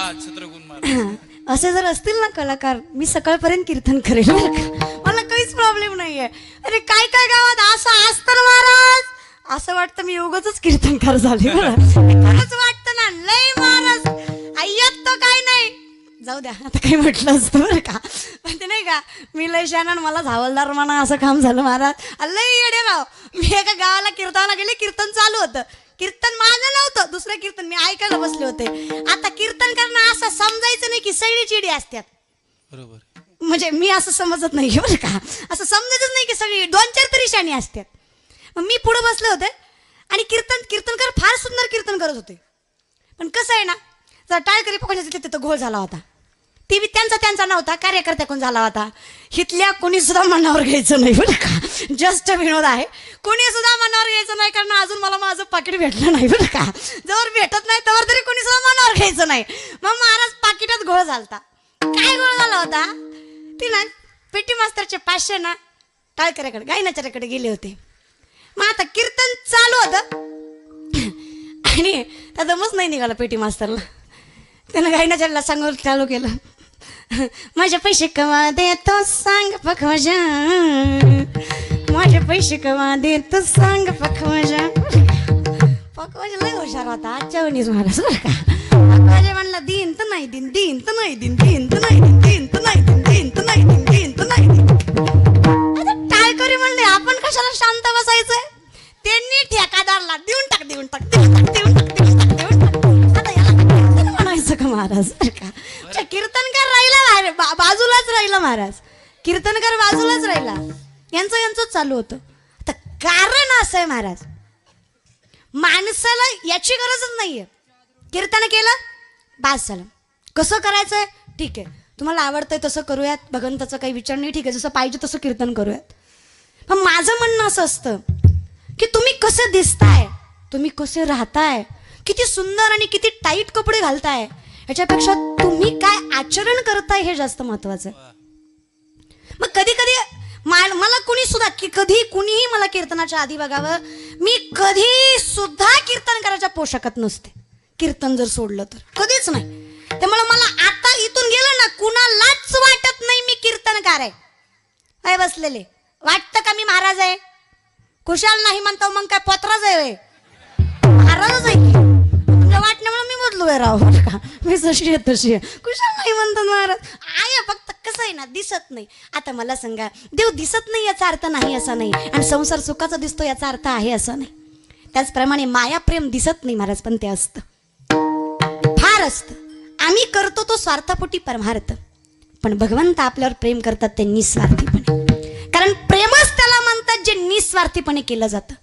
छत्रगुण महाराज असे जर असतील ना कलाकार, मी सकाळपर्यंत कीर्तन करेल बरं का. मला काहीच प्रॉब्लेम नाहीये. अरे काय काय गावात असं असतं महाराज, असं वाटतं मी उगाचच कीर्तनकार झाले बरं. खरंच वाटतं ना, लय महाराज आय्यात तर काय नाही. जाऊ द्या, आता काही म्हटलं असतं बरं का. पण ते नाही का, मी लय शान मला धावलदार म्हणा असं काम झालं महाराज. लय येडे राव. मी एका गावाला कीर्तनाला गेले, कीर्तन चालू होतं. कीर्तन माझं नव्हतं, दुसरं कीर्तन मी ऐकायला बसले होते. आता कीर्तन करणं असं समजायचं नाही की सगळी चिडी असतात. बरोबर. म्हणजे मी असं समजत नाही बरं का. असं समजायचंच नाही की सगळी 2-4 तरी शाणी असतात. मग मी पुढे बसले होते आणि कीर्तनकार फार सुंदर कीर्तन करत होते. पण कसं आहे ना, जर टाळकरी पकडण्याचं तिथं घोळ झाला होता. ती बी त्यांचा नव्हता, कार्यकर्त्याकडून झाला होता. हिथल्या कोणी सुद्धा मनावर घ्यायचं नाही बरं का. जस्ट विनोद आहे. कोणी सुद्धा मनावर घ्यायचं नाही, कारण अजून मला माझं पाकिट भेटलं नाही बरं का. जवळ भेटत नाही तवर तरी कोणी सुद्धा मनावर घ्यायचं नाही. मग महाराज पाकिटात घोळ झालता. काय घोळ झाला होता, ती ना पेटी मास्तरचे 500 ना टाळकऱ्याकडे गायनाच्याकडे गेले होते. मग आता कीर्तन चालू होतं आणि त्या दमच नाही निघाला पेटी मास्तरला. त्यानं गायनाच्याला सांगून चालू केलं, माझे पैसे कवा देतो सांग पखवाजा, माझे पैसे कवा देतो सांग पखवाजा. पखवाजा लय हुशार होता आजच्या वणीच महाराज बरं का. पखवाजा म्हणला दिन तर नाही दिन, दिन तर नाही दिन, दिन तर नाही दिन, दिन तर नाही दिन, दिन तर नाही दिन, दिन तर नाही दिन. आता टाळकरी म्हणले आपण कशाला शांत बसायचंय. त्यांनी ठेकादारला देऊन टाक देऊन टाक देऊन टाक देऊन टाक देऊन टाक देऊन टाक. आता याला म्हणायचं का महाराज बरं का. कीर्तनकार राहिला बाजूलाच राहिला महाराज. कीर्तनकार बाजूलाच राहिला. यांचं चालू होतं. आता कारण असं आहे महाराज, माणसाला याची गरजच नाहीये. कीर्तन केलं बास झालं. कसं करायचंय ठीक आहे, तुम्हाला आवडतंय तसं करूयात, भगवंताचा काही विचार नाही, ठीक आहे, जसं पाहिजे तसं कीर्तन करूयात. पण माझं म्हणणं असं असतं की तुम्ही कसे दिसताय, तुम्ही कसे राहताय, किती सुंदर आणि किती टाईट कपडे घालताय, याच्यापेक्षा तुम्ही काय आचरण करताय हे जास्त महत्वाचं. मग कधी कधी मला कुणी सुद्धा की कधी कुणीही मला कीर्तनाच्या आधी बघावं, मी कधी सुद्धा कीर्तन करायच्या पोशाखात नसते. कीर्तन जर सोडलं तर कधीच नाही. त्यामुळे मला आता इथून गेलं ना, कुणालाच वाटत नाही मी कीर्तनकार आहे. काय बसलेले वाटतं का मी महाराज आहे? कुशाल नाही म्हणतो मग काय पत्राच आहे, महाराजच आहे की. तुमच्या वाटण्यामुळे मी बदलू राव का, मी जशी आहे तशी आहे. कुशाल नाही म्हणतात महाराज आहे, फक्त कसं आहे ना दिसत नाही. आता मला सांगा, देव दिसत नाही याचा अर्थ नाही असा नाही, आणि संसार सुखाचा दिसतो याचा अर्थ आहे असं नाही. त्याचप्रमाणे माया प्रेम दिसत नाही महाराज, पण ते असतं, फार असतं. आम्ही करतो तो स्वार्थापोटी परमार्थ, पण भगवंत आपल्यावर प्रेम करतात ते निस्वार्थीपणे. कारण प्रेमच त्याला म्हणतात जे निस्वार्थीपणे केलं जातं.